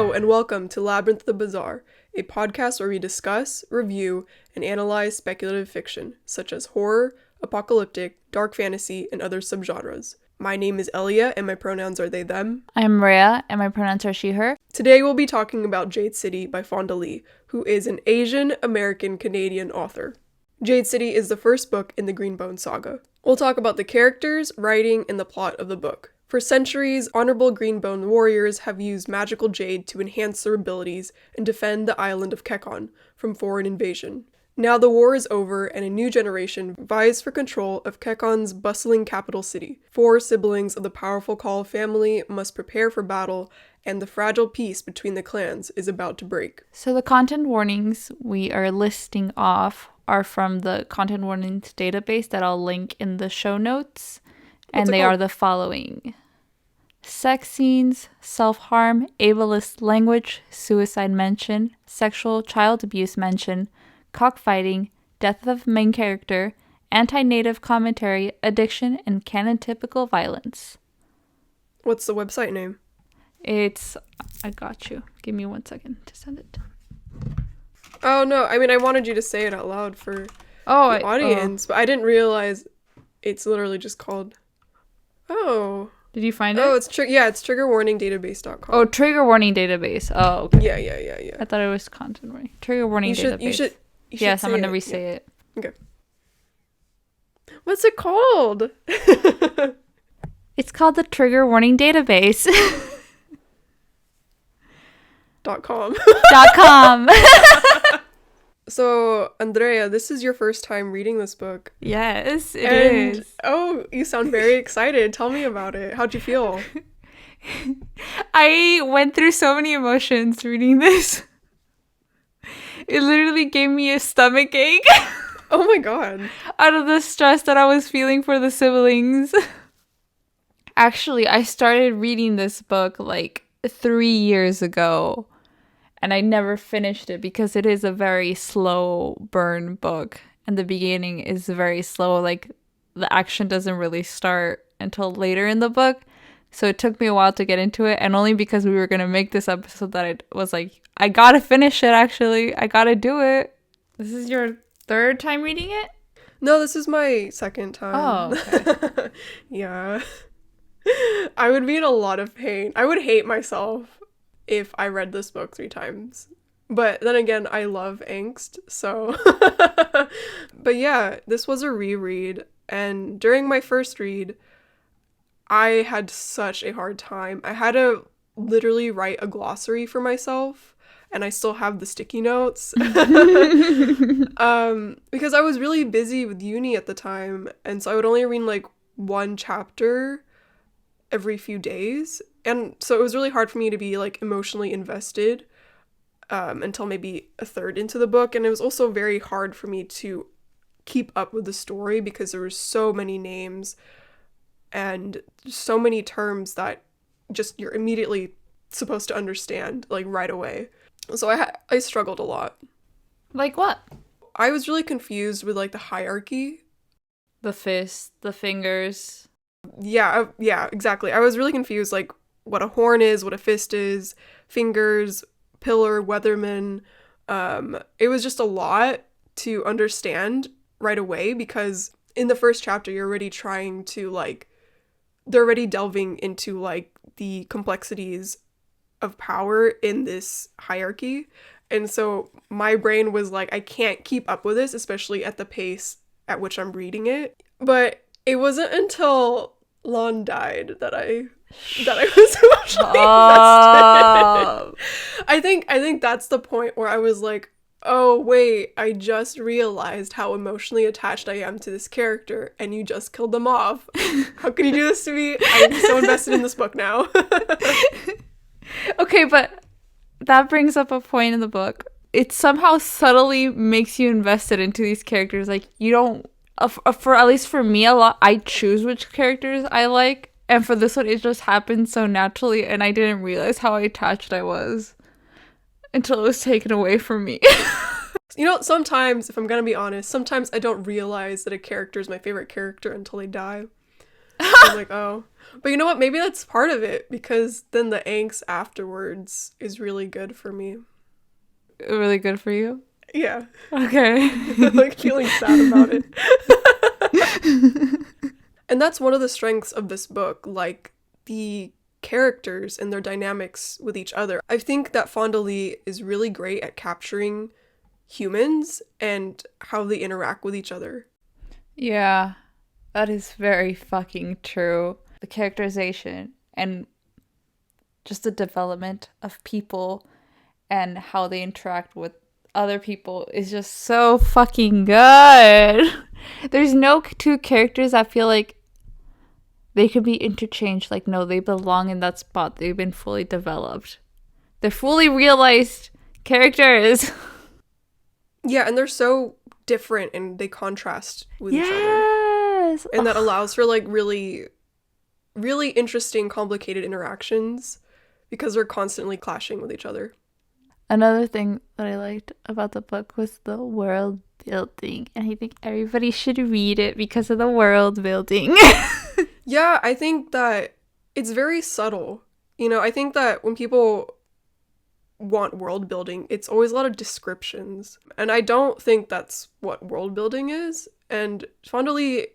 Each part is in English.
Hello and welcome to Labyrinth the Bazaar, a podcast where we discuss, review, and analyze speculative fiction, such as horror, apocalyptic, dark fantasy, and other subgenres. My name is Elia, and my pronouns are they, them. I'm Rhea, and my pronouns are she, her. Today we'll be talking about Jade City by Fonda, who is an Asian-American-Canadian author. Jade City is the first book in the Greenbone saga. We'll talk about the characters, writing, and the plot of the book. For centuries, honorable Greenbone warriors have used magical jade to enhance their abilities and defend the island of Kekon from foreign invasion. Now the war is over and a new generation vies for control of Kekon's bustling capital city. 4 siblings of the powerful Kaul family must prepare for battle, and the fragile peace between the clans is about to break. So the content warnings we are listing off are from the content warnings database that I'll link in the show notes. And they are the following: sex scenes, self-harm, ableist language, suicide mention, sexual child abuse mention, cockfighting, death of main character, anti-native commentary, addiction, and canon-typical violence. What's the website name? I got you. Give me 1 second to send it. Oh, no. I mean, I wanted you to say it out loud for the audience, but I didn't realize it's literally just called... Oh. Did you find it? Oh, it's triggerwarningdatabase.com. Oh, trigger warning database. Oh, okay. Yeah. I thought it was content warning. Trigger warning database. You should yes, I'm going to re-say it. Okay. What's it called? It's called the Trigger Warning Database. .com. .com. So, Andrea, this is your first time reading this book. Yes, it is. Oh, you sound very excited. Tell me about it. How'd you feel? I went through so many emotions reading this. It literally gave me a stomach ache. Oh my god. Out of the stress that I was feeling for the siblings. Actually, I started reading this book like 3 years ago. And I never finished it because it is a very slow burn book. And the beginning is very slow. Like, the action doesn't really start until later in the book. So it took me a while to get into it. And only because we were going to make this episode that I was like, I gotta finish it, actually. I gotta do it. This is your third time reading it? No, this is my second time. Oh, okay. Yeah. I would be in a lot of pain. I would hate myself if I read this book 3 times. But then again, I love angst, so... But yeah, this was a reread, and during my first read, I had such a hard time. I had to literally write a glossary for myself, and I still have the sticky notes. Because I was really busy with uni at the time, and so I would only read like 1 chapter every few days. And so it was really hard for me to be like emotionally invested until maybe a third into the book. And it was also very hard for me to keep up with the story because there were so many names and so many terms that just you're immediately supposed to understand like right away. So I struggled a lot. Like what? I was really confused with like the hierarchy. The fist, the fingers. Yeah, exactly. I was really confused, like what a horn is, what a fist is, fingers, pillar, weatherman. It was just a lot to understand right away because in the first chapter you're already trying to like, they're already delving into like the complexities of power in this hierarchy. And so my brain was like, I can't keep up with this, especially at the pace at which I'm reading it. But it wasn't until Lan died that I was emotionally invested. I think that's the point where I was like, oh wait, I just realized how emotionally attached I am to this character, and you just killed them off. How could you do this to me? I'm so invested in this book now. Okay, but that brings up a point in the book. It somehow subtly makes you invested into these characters. Like, you don't, for at least for me, a lot, I choose which characters I like. And for this one, it just happened so naturally, and I didn't realize how attached I was until it was taken away from me. You know, sometimes, if I'm gonna be honest, sometimes I don't realize that a character is my favorite character until they die. I'm like, oh. But you know what? Maybe that's part of it, because then the angst afterwards is really good for me. Really good for you? Yeah. Okay. Like feeling sad about it. And that's one of the strengths of this book, like the characters and their dynamics with each other. I think that Fonda Lee is really great at capturing humans and how they interact with each other. Yeah, that is very fucking true. The characterization and just the development of people and how they interact with other people is just so fucking good. There's no two characters that feel like they could be interchanged. Like, no, they belong in that spot. They've been fully developed. They're fully realized characters. Yeah, and they're so different and they contrast with each other. Yes. And that allows for like really, really interesting, complicated interactions because they're constantly clashing with each other. Another thing that I liked about the book was the world building. And I think everybody should read it because of the world building. Yeah, I think that it's very subtle. You know, I think that when people want world building, it's always a lot of descriptions. And I don't think that's what world building is. And Fonda Lee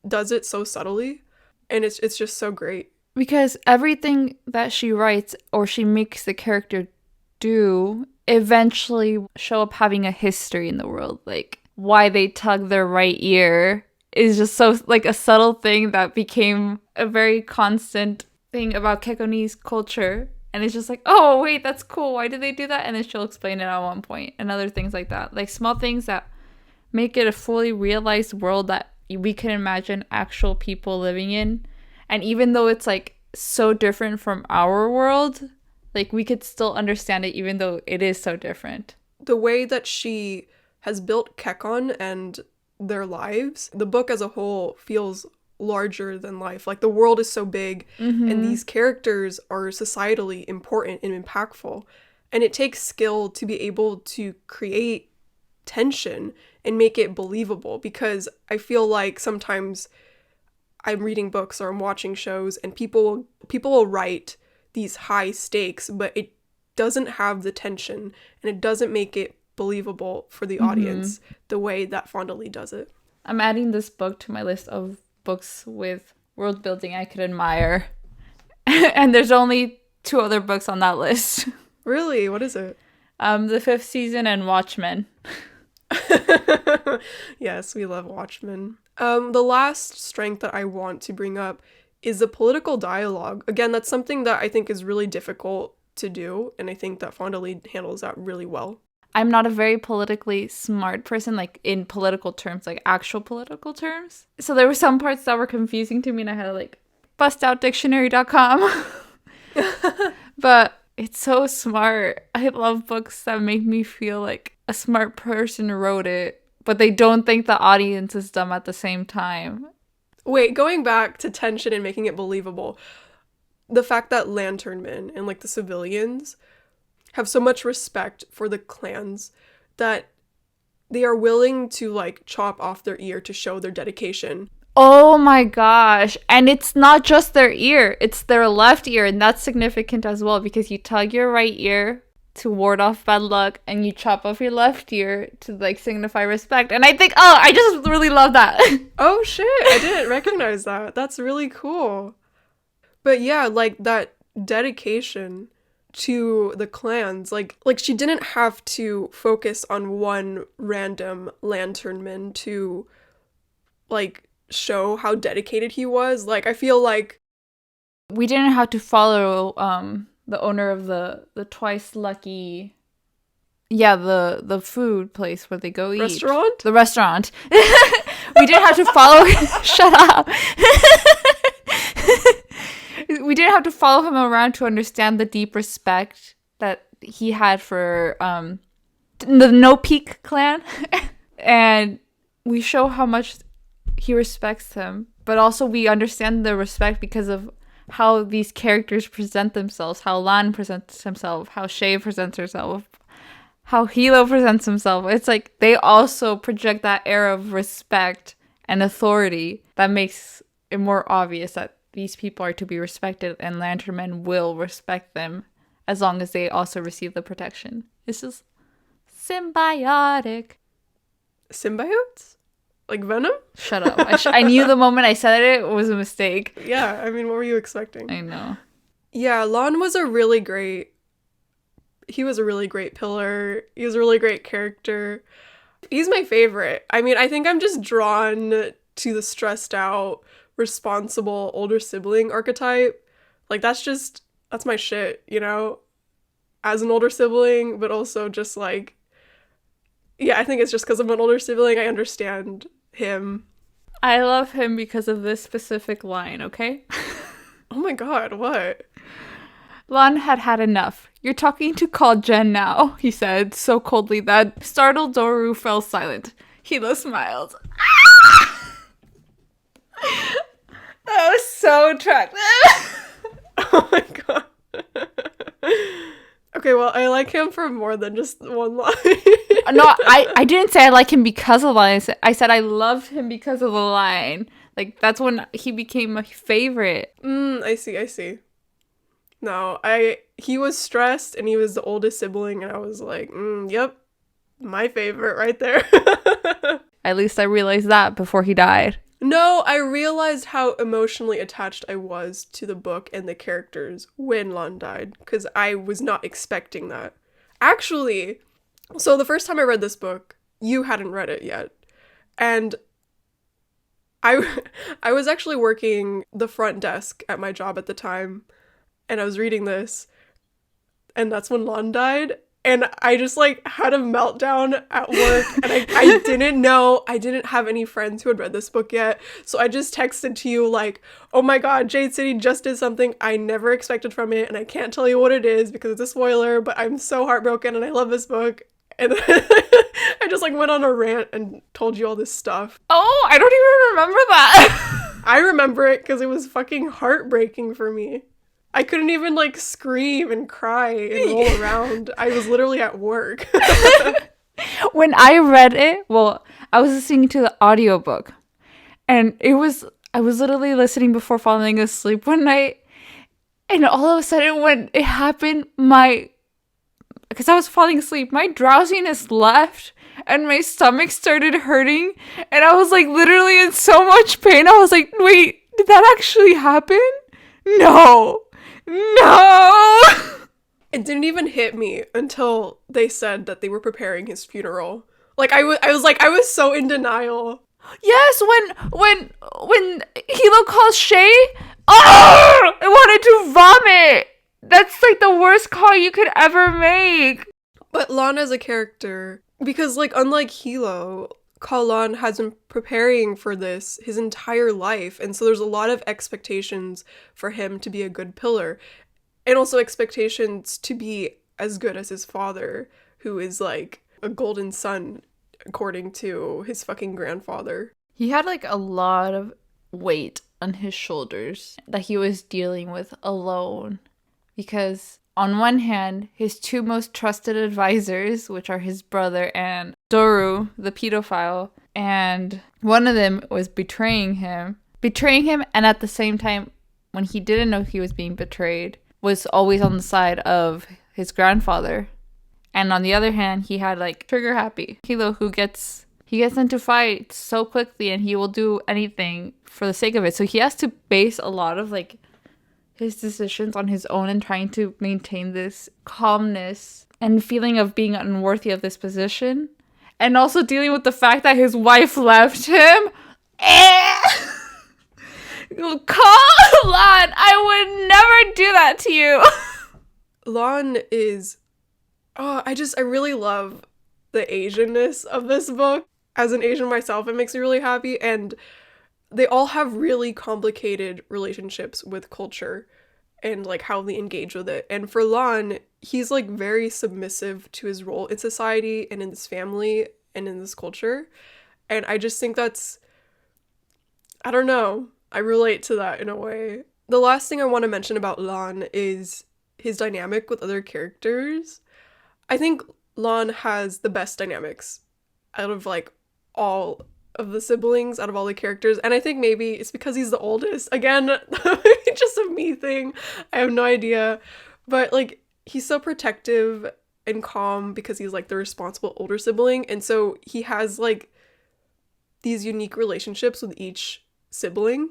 does it so subtly. And it's just so great. Because everything that she writes or she makes the character do eventually show up having a history in the world. Like why they tug their right ear is just so like a subtle thing that became a very constant thing about Kekoni's culture. And it's just like, oh, wait, that's cool. Why did they do that? And then she'll explain it at one point and other things like that. Like small things that make it a fully realized world that we can imagine actual people living in. And even though it's like so different from our world, like we could still understand it even though it is so different. The way that she has built Kekon and their lives, the book as a whole feels larger than life. Like the world is so big and these characters are societally important and impactful. And it takes skill to be able to create tension and make it believable, because I feel like sometimes I'm reading books or I'm watching shows and people will write these high stakes, but it doesn't have the tension and it doesn't make it believable for the audience the way that Fonda Lee does it. I'm adding this book to my list of books with world building I could admire. And there's only 2 other books on that list. Really? What is it? The 5th season and Watchmen. Yes, we love Watchmen. The last strength that I want to bring up is the political dialogue. Again, that's something that I think is really difficult to do, and I think that Fonda Lee handles that really well. I'm not a very politically smart person, like in political terms, like actual political terms. So there were some parts that were confusing to me and I had to like bust out dictionary.com. But it's so smart. I love books that make me feel like a smart person wrote it, but they don't think the audience is dumb at the same time. Wait, going back to tension and making it believable, the fact that lantern men and like the civilians have so much respect for the clans that they are willing to like chop off their ear to show their dedication. Oh my gosh. And it's not just their ear, it's their left ear. And that's significant as well, because you tug your right ear to ward off bad luck and you chop off your left ear to like signify respect. And I think, oh, I just really love that. Oh shit, I didn't recognize that. That's really cool. But yeah, like that dedication to the clans, like she didn't have to focus on one random lanternman to like show how dedicated he was. Like I feel like we didn't have to follow the owner of the twice lucky, yeah, the food place where they go eat. Restaurant? The restaurant. We didn't have to follow shut up. We didn't have to follow him around to understand the deep respect that he had for the No Peak clan. And we show how much he respects him, but also we understand the respect because of how these characters present themselves, how Lan presents himself, how Shay presents herself, how Hilo presents himself. It's like they also project that air of respect and authority that makes it more obvious that these people are to be respected and lantern men will respect them as long as they also receive the protection. It's just symbiotic. Symbiotes? Like Venom? Shut up. I knew the moment I said it was a mistake. Yeah, I mean, what were you expecting? I know. Yeah, Lan was a really great... He was a really great pillar. He was a really great character. He's my favorite. I mean, I think I'm just drawn to the stressed out, responsible older sibling archetype. Like, that's my shit, you know? As an older sibling, but also just like... Yeah, I think it's just because I'm an older sibling, I understand him. I love him because of this specific line, okay? Oh my god, what? Lan had had enough. You're talking to Kaul Lan now, he said, so coldly that startled Doru fell silent. Hilo smiled. That was so attractive. Oh my god. Okay, well, I like him for more than just one line. No, I didn't say I like him because of the line. I said I loved him because of the line. Like, that's when he became my favorite. I see. No, he was stressed and he was the oldest sibling and I was like, yep, my favorite right there. At least I realized that before he died. No, I realized how emotionally attached I was to the book and the characters when Lan died, because I was not expecting that. Actually, so the first time I read this book, you hadn't read it yet, and I was actually working the front desk at my job at the time, and I was reading this, and that's when Lan died. And I just, like, had a meltdown at work, and I didn't know, I didn't have any friends who had read this book yet, so I just texted to you, like, oh my god, Jade City just did something I never expected from it, and I can't tell you what it is because it's a spoiler, but I'm so heartbroken, and I love this book, and then I just, like, went on a rant and told you all this stuff. Oh, I don't even remember that! I remember it because it was fucking heartbreaking for me. I couldn't even, like, scream and cry and roll around. I was literally at work. When I read it, well, I was listening to the audiobook. And I was literally listening before falling asleep one night. And all of a sudden, when it happened, because I was falling asleep, my drowsiness left. And my stomach started hurting. And I was, like, literally in so much pain. I was like, wait, did that actually happen? No! It didn't even hit me until they said that they were preparing his funeral. Like, I was so in denial. Yes, when Hilo calls Shay, oh, I wanted to vomit. That's like the worst call you could ever make. But Lan as a character, because, like, unlike Hilo, Kaul Lan has been preparing for this his entire life, and so there's a lot of expectations for him to be a good pillar, and also expectations to be as good as his father, who is, like, a golden son, according to his fucking grandfather. He had, like, a lot of weight on his shoulders that he was dealing with alone, because on one hand, his two most trusted advisors, which are his brother and Doru, the pedophile, and one of them was betraying him, and at the same time, when he didn't know he was being betrayed, was always on the side of his grandfather. And on the other hand, he had, like, trigger happy Hilo, who gets into fights so quickly and he will do anything for the sake of it. So he has to base a lot of, like, his decisions on his own and trying to maintain this calmness and feeling of being unworthy of this position. And also dealing with the fact that his wife left him. Kaul Lan, I would never do that to you. Lan is... Oh, I really love the Asianness of this book. As an Asian myself, it makes me really happy. And they all have really complicated relationships with culture and, like, how they engage with it. And for Lan, he's, like, very submissive to his role in society and in this family and in this culture. And I just think that's... I don't know. I relate to that in a way. The last thing I want to mention about Lan is his dynamic with other characters. I think Lan has the best dynamics out of, like, all of the siblings out of all the characters. And I think maybe it's because he's the oldest. Again, just a me thing. I have no idea. But like, he's so protective and calm because he's like the responsible older sibling. And so he has like these unique relationships with each sibling.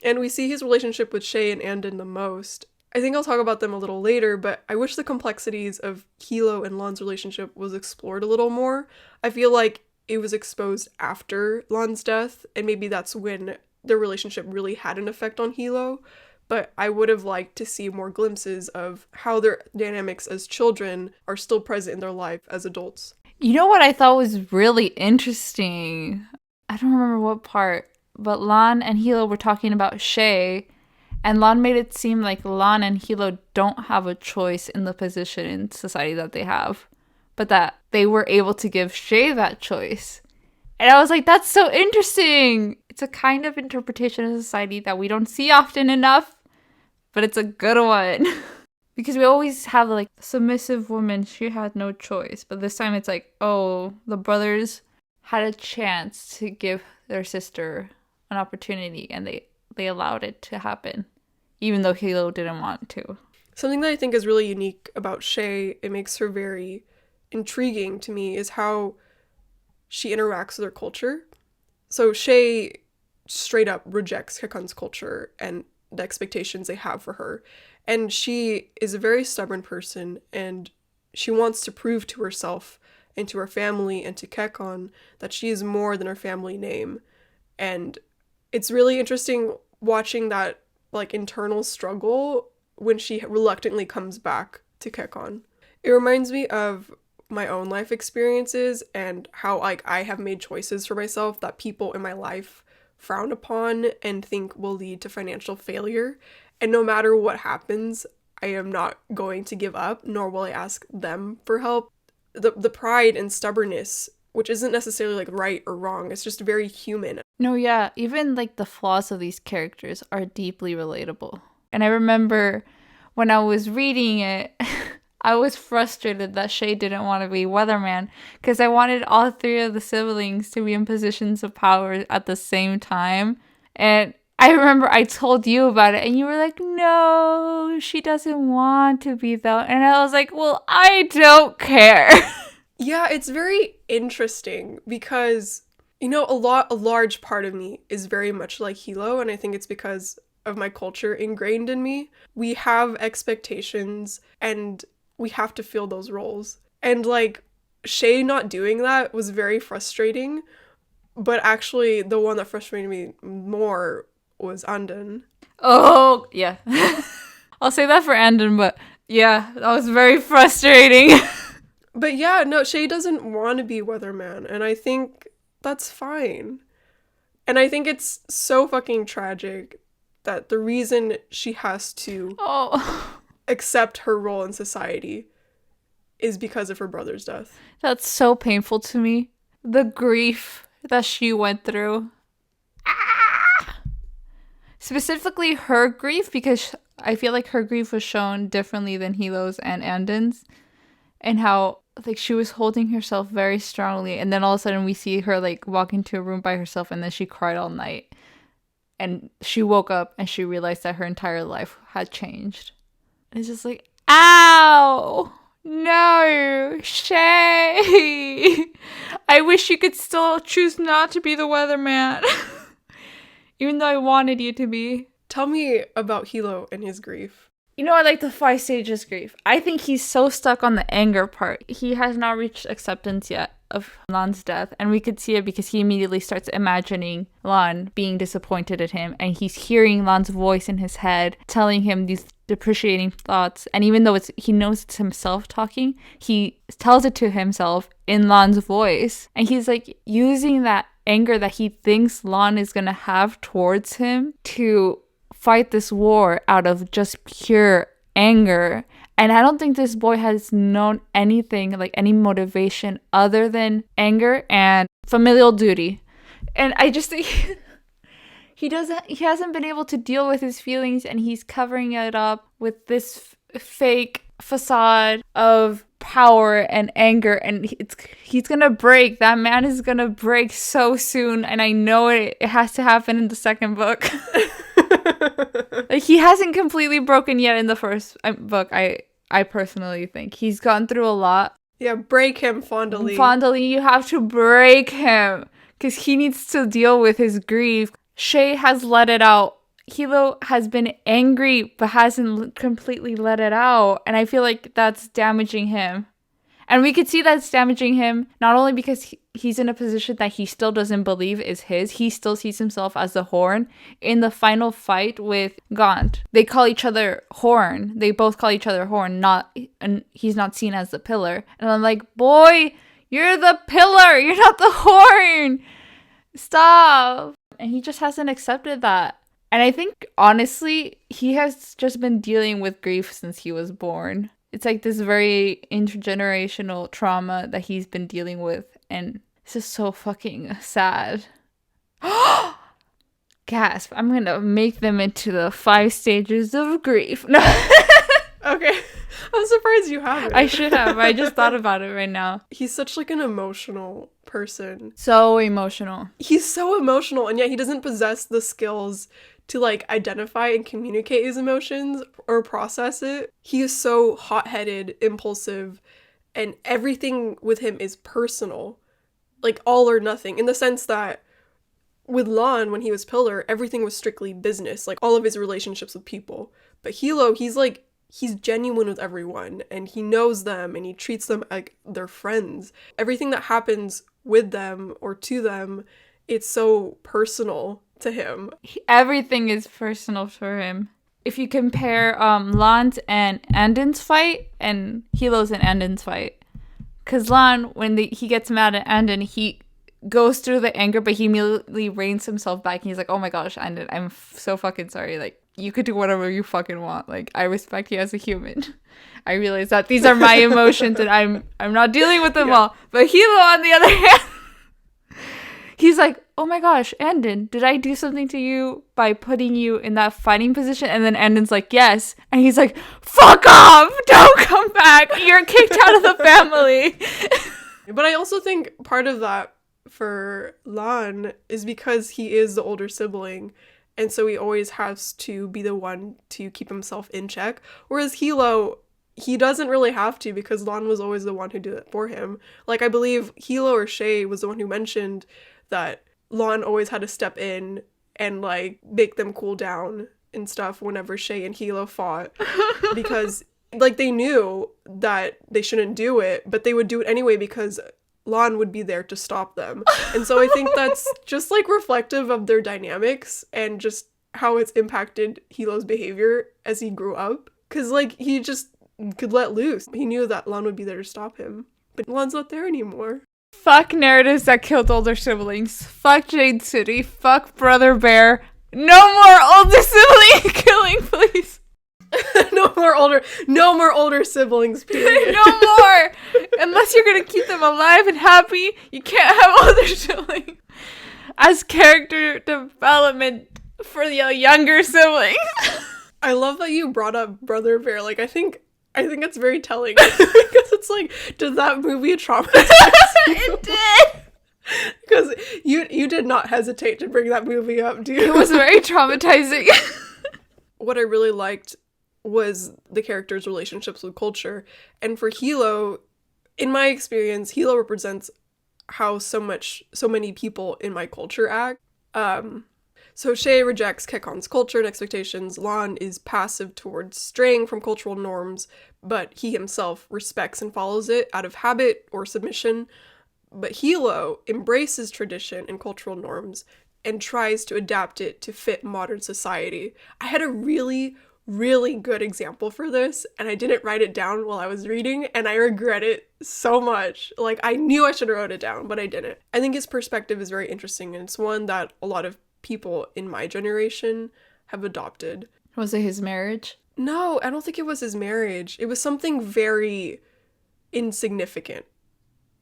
And we see his relationship with Shay and Andon the most. I think I'll talk about them a little later, but I wish the complexities of Hilo and Lan's relationship was explored a little more. I feel like it was exposed after Lan's death, and maybe that's when their relationship really had an effect on Hilo. But I would have liked to see more glimpses of how their dynamics as children are still present in their life as adults. You know what I thought was really interesting? I don't remember what part, but Lan and Hilo were talking about Shay, and Lan made it seem like Lan and Hilo don't have a choice in the position in society that they have, but that they were able to give Shay that choice. And I was like, that's so interesting. It's a kind of interpretation of society that we don't see often enough, but it's a good one. Because we always have like submissive woman, she had no choice. But this time it's like, oh, the brothers had a chance to give their sister an opportunity, and they allowed it to happen, even though Hilo didn't want to. Something that I think is really unique about Shay, it makes her very intriguing to me, is how she interacts with her culture. So Shay straight up rejects Kekon's culture and the expectations they have for her. And she is a very stubborn person, and she wants to prove to herself and to her family and to Kekon that she is more than her family name. And it's really interesting watching that like internal struggle when she reluctantly comes back to Kekon. It reminds me of my own life experiences and how like I have made choices for myself that people in my life frown upon and think will lead to financial failure. And no matter what happens, I am not going to give up, nor will I ask them for help. The pride and stubbornness, which isn't necessarily like right or wrong, it's just very human. No, yeah, even like the flaws of these characters are deeply relatable. And I remember when I was reading it, I was frustrated that Shay didn't want to be Weatherman because I wanted all three of the siblings to be in positions of power at the same time. And I remember I told you about it and you were like, no, she doesn't want to be though. And I was like, well, I don't care. Yeah, it's very interesting because, you know, a large part of me is very much like Hilo, and I think it's because of my culture ingrained in me. We have expectations and we have to fill those roles. And like Shay not doing that was very frustrating, but actually the one that frustrated me more was Andon. Oh, yeah. I'll say that for Andon, but yeah, that was very frustrating. But yeah, no, Shay doesn't want to be Weatherman, and I think that's fine. And I think it's so fucking tragic that the reason she has to accept her role in society is because of her brother's death. That's so painful to me. The grief that she went through. Specifically her grief, because I feel like her grief was shown differently than Hilo's and Andon's, and how like she was holding herself very strongly, and then all of a sudden we see her like walk into a room by herself, and then she cried all night, and she woke up and she realized that her entire life had changed. And it's just like, ow, no, Shay. I wish you could still choose not to be the Weatherman. Even though I wanted you to be. Tell me about Hilo and his grief. You know, I like the 5 stages grief. I think he's so stuck on the anger part. He has not reached acceptance yet of Lan's death. And we could see it because he immediately starts imagining Lan being disappointed at him. And he's hearing Lan's voice in his head telling him these depreciating thoughts. And even though he knows it's himself talking, he tells it to himself in Lan's voice. And he's like using that anger that he thinks Lan is going to have towards him to fight this war out of just pure anger. And I don't think this boy has known anything, like any motivation other than anger and familial duty. And I just think he hasn't been able to deal with his feelings, and he's covering it up with this fake facade of power and anger, and he's gonna break. That man is gonna break so soon, and I know it has to happen in the second book. Like, he hasn't completely broken yet in the first book. I personally think he's gone through a lot. Yeah, break him, Fonda Lee. Fonda Lee, you have to break him because he needs to deal with his grief. Shay has let it out. Hilo has been angry but hasn't completely let it out, and I feel like that's damaging him. And we could see that's damaging him not only because he's in a position that he still doesn't believe is his. He still sees himself as the Horn. In the final fight with Gaunt, they call each other Horn. They both call each other Horn, and he's not seen as the Pillar. And I'm like, boy, you're the Pillar. You're not the Horn. Stop. And he just hasn't accepted that. And I think, honestly, he has just been dealing with grief since he was born. It's like this very intergenerational trauma that he's been dealing with. And it's just so fucking sad. Gasp. I'm gonna make them into the 5 stages of grief. No. Okay. I'm surprised you haven't. I should have. I just thought about it right now. He's such like an emotional person. So emotional. He's so emotional, and yet he doesn't possess the skills to like identify and communicate his emotions or process it. He is so hot-headed, impulsive, and everything with him is personal. Like all or nothing, in the sense that with Lan, when he was Pillar, everything was strictly business, like all of his relationships with people. But Hilo, he's genuine with everyone, and he knows them, and he treats them like they're friends. Everything that happens with them or to them, it's so personal to him. Everything is personal for him. If you compare Lan's and Andon's fight and Hilo's and Andon's fight, because Lan, when he gets mad at Andon, he goes through the anger, but he immediately reins himself back, and he's like, oh my gosh, Andon, I'm so fucking sorry. Like, you could do whatever you fucking want. Like, I respect you as a human. I realize that these are my emotions, and I'm not dealing with them all. But Hilo, on the other hand, he's like, oh my gosh, Andon, did I do something to you by putting you in that fighting position? And then Andon's like, yes. And he's like, fuck off! Don't come back! You're kicked out of the family! But I also think part of that for Lan is because he is the older sibling, and so he always has to be the one to keep himself in check. Whereas Hilo, he doesn't really have to, because Lan was always the one who did it for him. Like, I believe Hilo or Shay was the one who mentioned that Lan always had to step in and, like, make them cool down and stuff whenever Shay and Hilo fought. Because, like, they knew that they shouldn't do it, but they would do it anyway because Lan would be there to stop them. And so I think that's just, like, reflective of their dynamics and just how it's impacted Hilo's behavior as he grew up. Because, like, he just could let loose. He knew that Lan would be there to stop him. But Lan's not there anymore. Fuck narratives that killed older siblings. Fuck Jade City. Fuck Brother Bear. No more older sibling killing, please. No more older siblings, period. No more! Unless you're gonna keep them alive and happy, you can't have older siblings. As character development for the younger siblings. I love that you brought up Brother Bear. Like, I think it's very telling. Because it's like, did that movie traumatize you? It did! Because you did not hesitate to bring that movie up, dude. It was very traumatizing. What I really liked was the characters' relationships with culture. And for Hilo, in my experience, Hilo represents how so many people in my culture act. So Shay rejects Kekon's culture and expectations. Lan is passive towards straying from cultural norms, but he himself respects and follows it out of habit or submission. But Hilo embraces tradition and cultural norms and tries to adapt it to fit modern society. I had a really, really good example for this, and I didn't write it down while I was reading, and I regret it so much. Like, I knew I should have wrote it down, but I didn't. I think his perspective is very interesting, and it's one that a lot of people in my generation have adopted. Was it his marriage? No, I don't think it was his marriage. It was something very insignificant,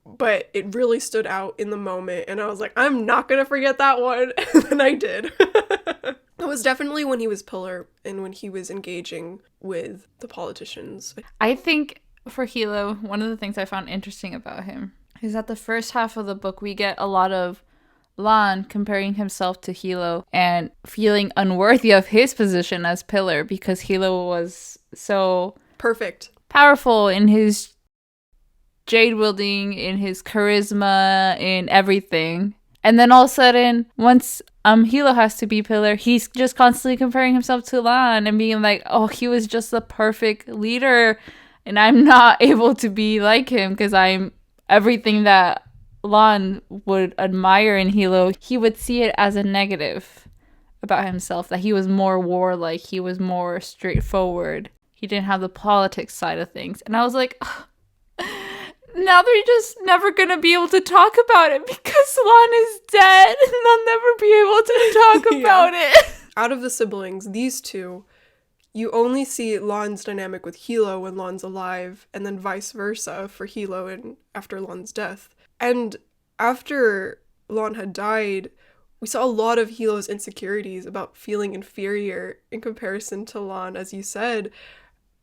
but it really stood out in the moment, and I was like, I'm not gonna forget that one. And I did. It was definitely when he was Pillar and when he was engaging with the politicians. I think for Hilo, one of the things I found interesting about him is that the first half of the book, we get a lot of Lan comparing himself to Hilo and feeling unworthy of his position as pillar because Hilo was so perfect, powerful in his jade wielding, in his charisma, in everything. And then all of a sudden, once Hilo has to be pillar, he's just constantly comparing himself to Lan and being like, oh, he was just the perfect leader and I'm not able to be like him because I'm everything that Lan would admire in Hilo. He would see it as a negative about himself, that he was more warlike, he was more straightforward. He didn't have the politics side of things. And I was like, oh, now they're just never going to be able to talk about it because Lan is dead and they'll never be able to talk about it. Out of the siblings, these two, you only see Lan's dynamic with Hilo when Lan's alive, and then vice versa for Hilo and after Lan's death. And after Lan had died, we saw a lot of Hilo's insecurities about feeling inferior in comparison to Lan, as you said.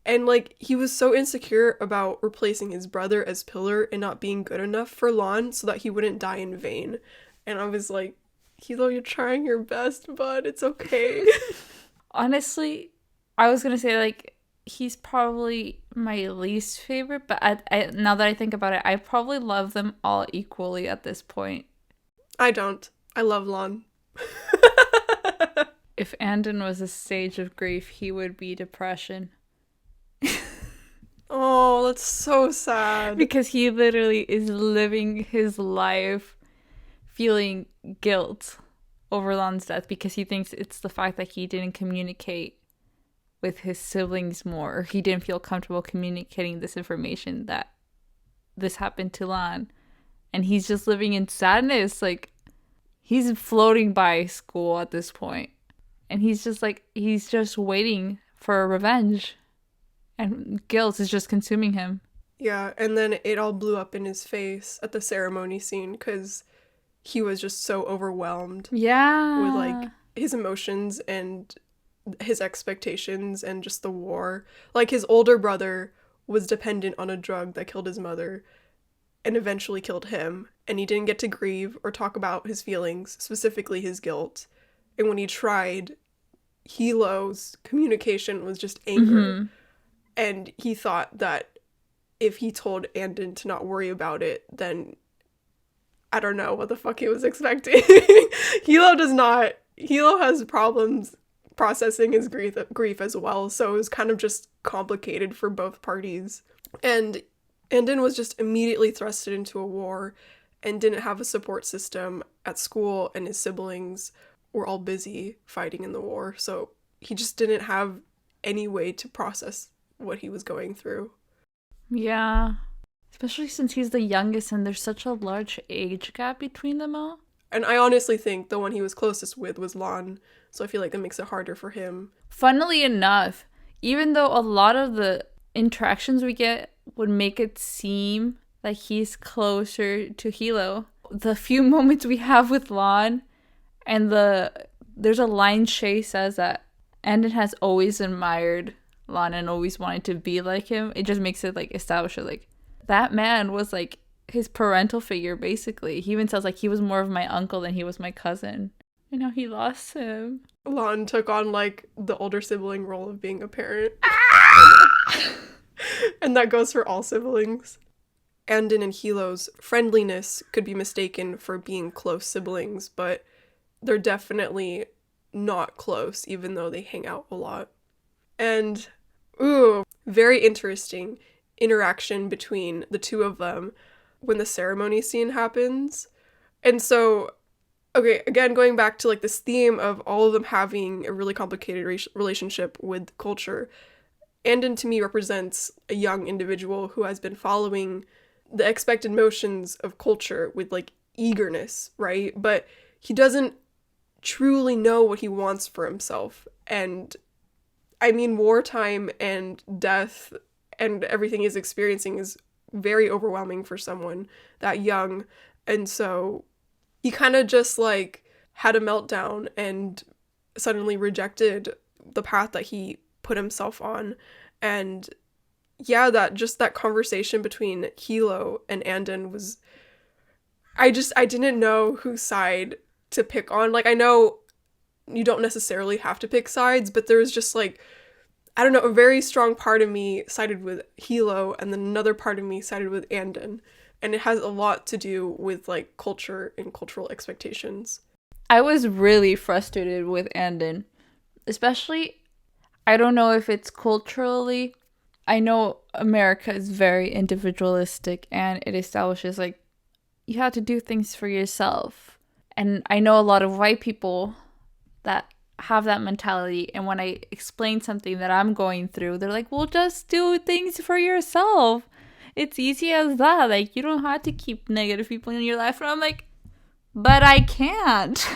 And, like, he was so insecure about replacing his brother as pillar and not being good enough for Lan so that he wouldn't die in vain. And I was like, Hilo, you're trying your best, bud. It's okay. Honestly, I was going to say, like, he's probably my least favorite, but I now that I think about it, I probably love them all equally at this point. I don't. I love Lan. If Andon was a stage of grief, he would be depression. Oh, that's so sad. Because he literally is living his life feeling guilt over Lan's death because he thinks it's the fact that he didn't communicate with his siblings more, or he didn't feel comfortable communicating this information that this happened to Lan. And he's just living in sadness. Like, he's floating by school at this point. And he's just waiting for revenge. And guilt is just consuming him. Yeah, and then it all blew up in his face at the ceremony scene because he was just so overwhelmed. Yeah. With, like, his emotions and his expectations and just the war. Like, his older brother was dependent on a drug that killed his mother and eventually killed him. And he didn't get to grieve or talk about his feelings, specifically his guilt. And when he tried, Hilo's communication was just anger. Mm-hmm. And he thought that if he told Andon to not worry about it, then I don't know what the fuck he was expecting. Hilo has problems processing his grief as well, so it was kind of just complicated for both parties. And Andon was just immediately thrusted into a war and didn't have a support system at school, and his siblings were all busy fighting in the war, so he just didn't have any way to process what he was going through. Yeah. Especially since he's the youngest and there's such a large age gap between them all. And I honestly think the one he was closest with was Lan, so I feel like that makes it harder for him. Funnily enough, even though a lot of the interactions we get would make it seem like he's closer to Hilo, the few moments we have with Lan, and there's a line Shay says that Andon has always admired Lan and always wanted to be like him. It just makes it, like, establish it, like, that man was, like, his parental figure, basically. He even says, like, he was more of my uncle than he was my cousin. And now he lost him. Lan took on, like, the older sibling role of being a parent. And that goes for all siblings. Andon and Hilo's friendliness could be mistaken for being close siblings, but they're definitely not close, even though they hang out a lot. And, very interesting interaction between the two of them when the ceremony scene happens. And so, okay, again, going back to, like, this theme of all of them having a really complicated relationship with culture, Andon to me represents a young individual who has been following the expected motions of culture with, like, eagerness, right? But he doesn't truly know what he wants for himself. And I mean, wartime and death and everything he's experiencing is very overwhelming for someone that young. And so he kind of just, like, had a meltdown and suddenly rejected the path that he put himself on. And yeah, that conversation between Hilo and Andon was, I didn't know whose side to pick on. Like, I know you don't necessarily have to pick sides, but there was just like, I don't know, a very strong part of me sided with Hilo, and then another part of me sided with Andon. And it has a lot to do with like culture and cultural expectations. I was really frustrated with Andon, especially, I don't know if it's culturally. I know America is very individualistic and it establishes like you have to do things for yourself. And I know a lot of white people that have that mentality, and when I explain something that I'm going through, they're like, well, just do things for yourself. It's easy as that. Like, you don't have to keep negative people in your life. And I'm like, but I can't.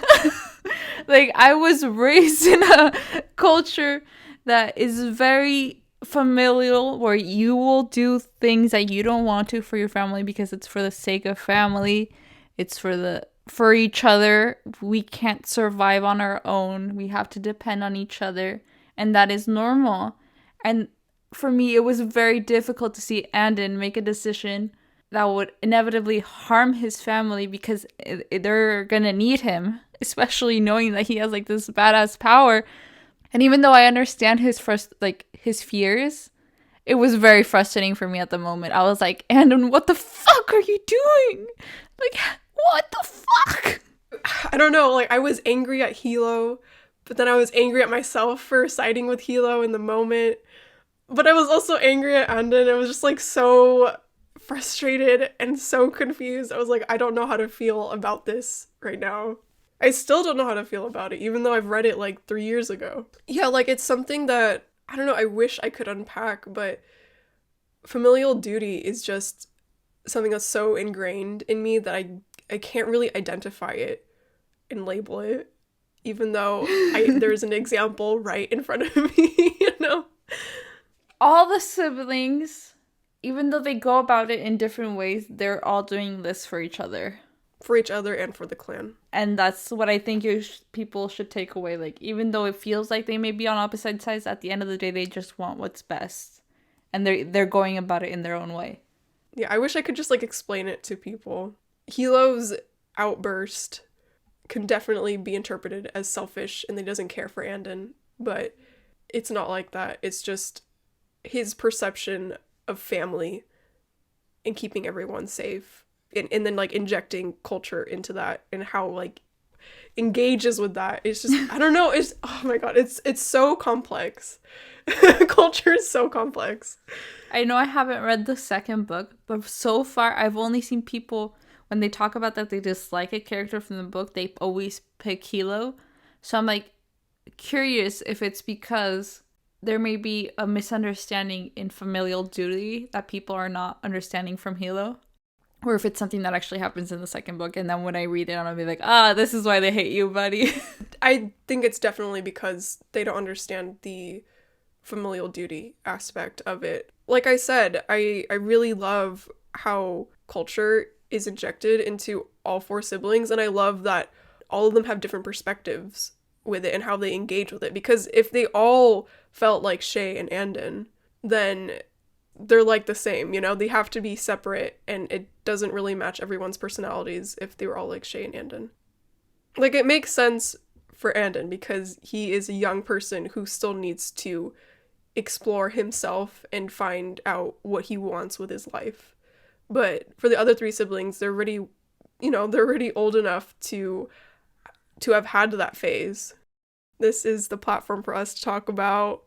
Like, I was raised in a culture that is very familial, where you will do things that you don't want to for your family because it's for the sake of family. It's for each other. We can't survive on our own. We have to depend on each other, and that is normal. And for me, it was very difficult to see Andon make a decision that would inevitably harm his family because they're gonna need him, especially knowing that he has like this badass power. And even though I understand his his fears, it was very frustrating for me at the moment. I was like, Andon, what the fuck are you doing? Like, what the fuck? I don't know, like, I was angry at Hilo, but then I was angry at myself for siding with Hilo in the moment. But I was also angry at Andon. I was just like so frustrated and so confused. I was like, I don't know how to feel about this right now. I still don't know how to feel about it, even though I've read it like 3 years ago. Yeah, like, it's something that, I don't know, I wish I could unpack, but familial duty is just something that's so ingrained in me that I can't really identify it and label it, even though there's an example right in front of me, you know? All the siblings, even though they go about it in different ways, they're all doing this for each other. For each other and for the clan. And that's what I think people should take away. Like, even though it feels like they may be on opposite sides, at the end of the day, they just want what's best. And they're going about it in their own way. Yeah, I wish I could just, like, explain it to people. Hilo's outburst can definitely be interpreted as selfish and he doesn't care for Andon, but it's not like that. It's just his perception of family and keeping everyone safe. And then, like, injecting culture into that and how, like, engages with that. It's just, I don't know, it's, oh my god, it's so complex. Culture is so complex. I know I haven't read the second book, but so far I've only seen people, when they talk about that they dislike a character from the book, they always pick Hilo. So I'm, like, curious if it's because there may be a misunderstanding in familial duty that people are not understanding from Hilo. Or if it's something that actually happens in the second book, and then when I read it, I'll be like, this is why they hate you, buddy. I think it's definitely because they don't understand the familial duty aspect of it. Like I said, I really love how culture is injected into all 4 siblings, and I love that all of them have different perspectives with it and how they engage with it. Because if they all felt like Shay and Andon, then they're like the same, you know? They have to be separate, and it doesn't really match everyone's personalities if they were all like Shay and Andon. Like, it makes sense for Andon because he is a young person who still needs to explore himself and find out what he wants with his life. But for the other 3 siblings, they're already, you know, they're already old enough to have had that phase. This is the platform for us to talk about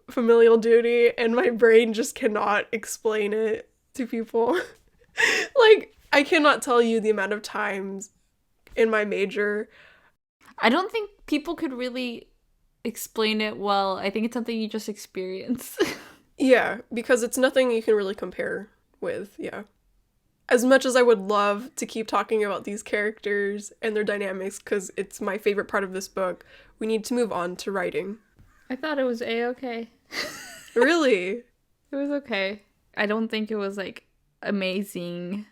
familial duty, and my brain just cannot explain it to people. Like, I cannot tell you the amount of times in my major. I don't think people could really explain it well. I think it's something you just experience. Yeah, because it's nothing you can really compare with, yeah. As much as I would love to keep talking about these characters and their dynamics, because it's my favorite part of this book, we need to move on to writing. I thought it was A-okay. Really? It was okay. I don't think it was, like, amazing,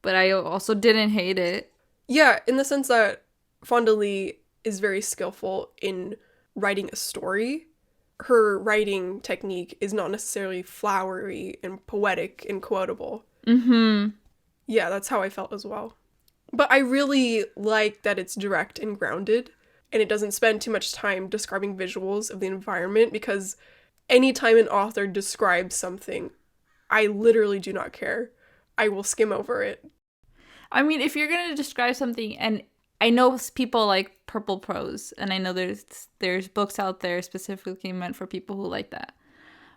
but I also didn't hate it. Yeah, in the sense that Fonda Lee is very skillful in writing a story, her writing technique is not necessarily flowery and poetic and quotable. Yeah, that's how I felt as well. But I really like that it's direct and grounded, and it doesn't spend too much time describing visuals of the environment, because anytime an author describes something, I literally do not care. I will skim over it. I mean, if you're going to describe something, and I know people like purple prose, and I know there's books out there specifically meant for people who like that.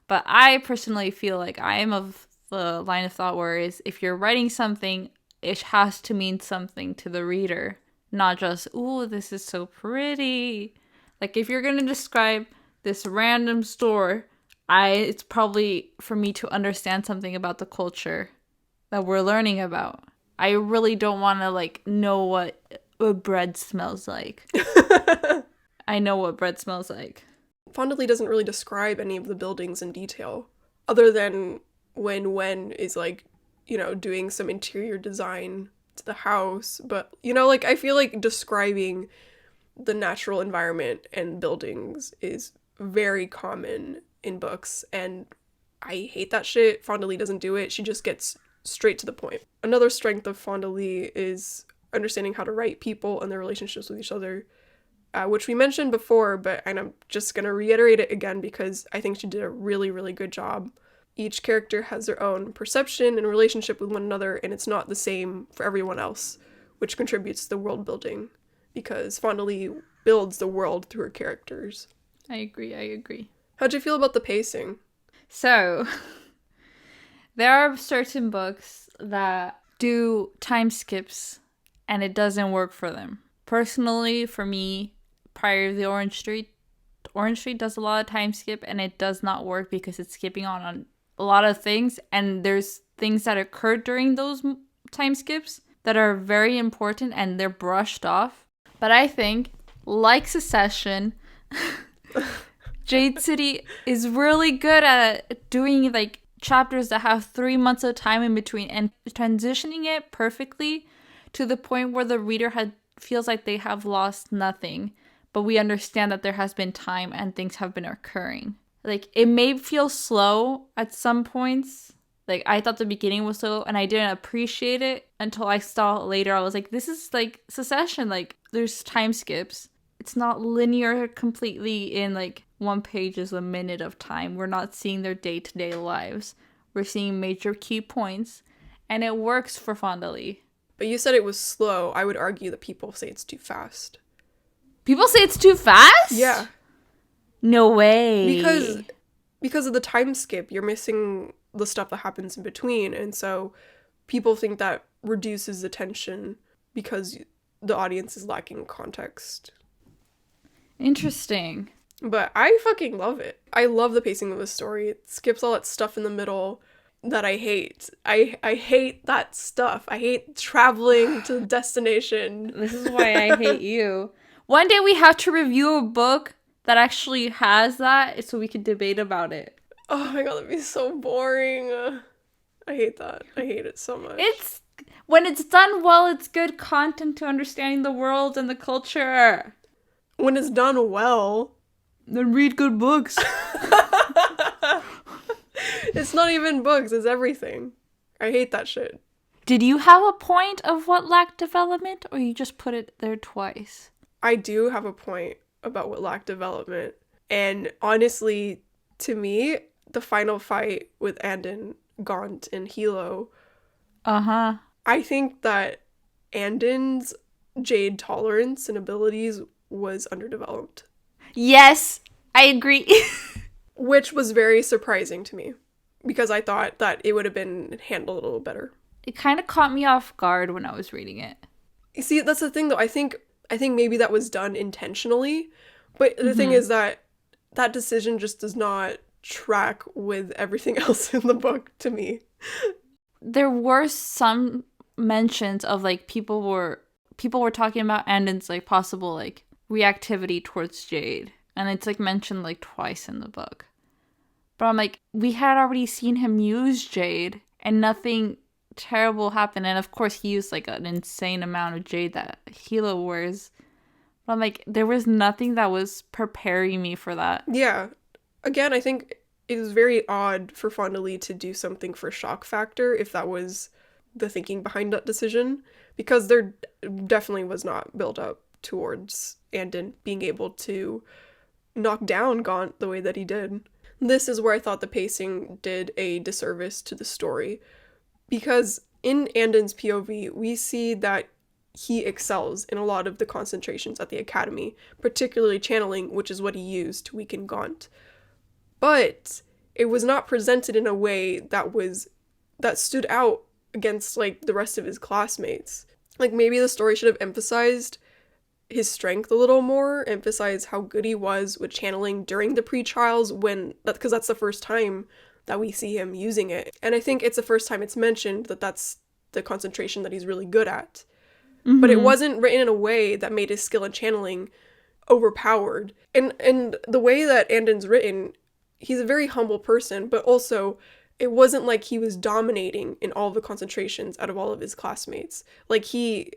But I personally feel like I am of the line of thought where is if you're writing something, it has to mean something to the reader, not just, ooh, this is so pretty. Like, if you're going to describe this random store, it's probably for me to understand something about the culture that we're learning about. I really don't want to, like, know what bread smells like. I know what bread smells like. Fonda doesn't really describe any of the buildings in detail, other than when Wen is, like, you know, doing some interior design to the house. But, you know, like, I feel like describing the natural environment and buildings is very common in books, and I hate that shit. Fonda doesn't do it. She just gets straight to the point. Another strength of Fonda is understanding how to write people and their relationships with each other, which we mentioned before, but I'm just going to reiterate it again because I think she did a really, really good job. Each character has their own perception and relationship with one another, and it's not the same for everyone else, which contributes to the world building, because Fonda builds the world through her characters. I agree. How'd you feel about the pacing? So, there are certain books that do time skips, and it doesn't work for them. Personally, for me, prior to the Orange Street does a lot of time skip, and it does not work because it's skipping on a lot of things, and there's things that occurred during those time skips that are very important, and they're brushed off. But I think, like Succession, Jade City is really good at doing, like, chapters that have 3 months of time in between and transitioning it perfectly to the point where the reader feels like they have lost nothing, but we understand that there has been time and things have been occurring. Like, it may feel slow at some points. Like, I thought the beginning was slow, and I didn't appreciate it until I saw it later. I was like, this is like Succession. Like, there's time skips. It's not linear completely in, like, 1 page is a minute of time. We're not seeing their day-to-day lives. We're seeing major key points, and it works for Fonda Lee. But you said it was slow. I would argue that people say it's too fast. People say it's too fast? Yeah. No way. Because of the time skip, you're missing the stuff that happens in between, and so people think that reduces the tension because the audience is lacking context. Interesting. But I fucking love it. I love the pacing of the story. It skips all that stuff in the middle that I hate. I hate that stuff. I hate traveling to the destination. This is why I hate you. One day we have to review a book that actually has that so we can debate about it. Oh my god, that'd be so boring. I hate that. I hate it so much. When it's done well, it's good content to understanding the world and the culture. When it's done well, then read good books. It's not even books, it's everything. I hate that shit. Did you have a point of what lacked development, or you just put it there twice? I do have a point about what lacked development. And honestly, to me, the final fight with Andon, Gaunt, and Hilo, I think that Andon's Jade tolerance and abilities was underdeveloped. Yes, I agree. Which was very surprising to me, because I thought that it would have been handled a little better. It kind of caught me off guard when I was reading it. You see, that's the thing, though. I think maybe that was done intentionally, but the thing is that decision just does not track with everything else in the book to me. There were some mentions of, like, people were talking about Andon's, like, possible, like, reactivity towards Jade, and it's, like, mentioned, like, twice in the book. But I'm like, we had already seen him use Jade, and nothing terrible happened. And of course, he used, like, an insane amount of Jade that Hilo wears. But I'm like, there was nothing that was preparing me for that. Yeah. again, I think it was very odd for Fonda Lee to do something for shock factor if that was the thinking behind that decision, because there definitely was not build up towards Andon being able to knock down Gaunt the way that he did. This is where I thought the pacing did a disservice to the story, because in Andon's POV, we see that he excels in a lot of the concentrations at the academy, particularly channeling, which is what he used to weaken Gaunt. But it was not presented in a way that stood out against, like, the rest of his classmates. Like, maybe the story should have emphasized his strength a little more, emphasize how good he was with channeling during the pre-trials, because that's the first time that we see him using it. And I think it's the first time it's mentioned that that's the concentration that he's really good at. Mm-hmm. But it wasn't written in a way that made his skill in channeling overpowered. And the way that Andon's written, he's a very humble person, but also it wasn't like he was dominating in all the concentrations out of all of his classmates. Like, he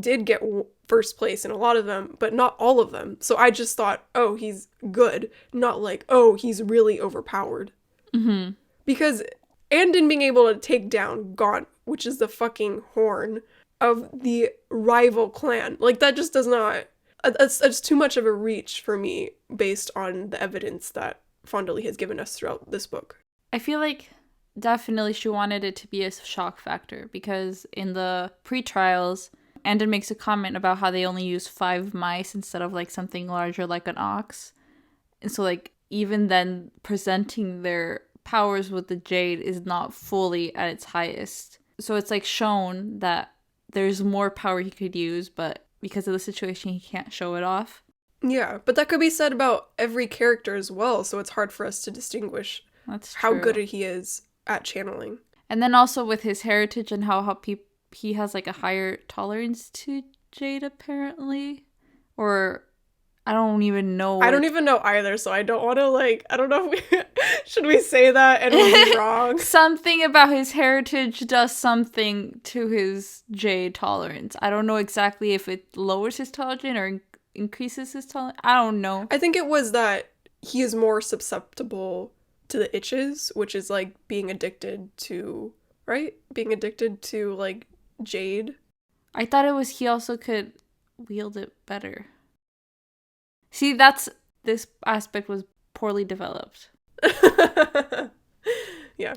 did get first place in a lot of them, but not all of them. So I just thought, oh, he's good, not like, oh, he's really overpowered. Mm-hmm. Because Andon being able to take down Gaunt, which is the fucking horn of the rival clan, like, that just does not, it's too much of a reach for me based on the evidence that Fonda Lee has given us throughout this book. I feel like definitely she wanted it to be a shock factor, because in the pre-trials, Andon makes a comment about how they only use 5 mice instead of, like, something larger like an ox. And so, like, even then, presenting their powers with the Jade is not fully at its highest. So it's, like, shown that there's more power he could use, but because of the situation, he can't show it off. Yeah, but that could be said about every character as well, so it's hard for us to distinguish how good he is at channeling. And then also with his heritage and how he has, like, a higher tolerance to Jade, apparently. Or I don't even know. I don't even know either, so I don't want to, like, I don't know if we should we say that and we'll be wrong. Something about his heritage does something to his Jade tolerance. I don't know exactly if it lowers his tolerance or increases his tolerance. I don't know. I think it was that he is more susceptible to the itches, which is, like, being addicted to, right? Being addicted to, like, Jade. I thought it was he also could wield it better. See, this aspect was poorly developed. Yeah.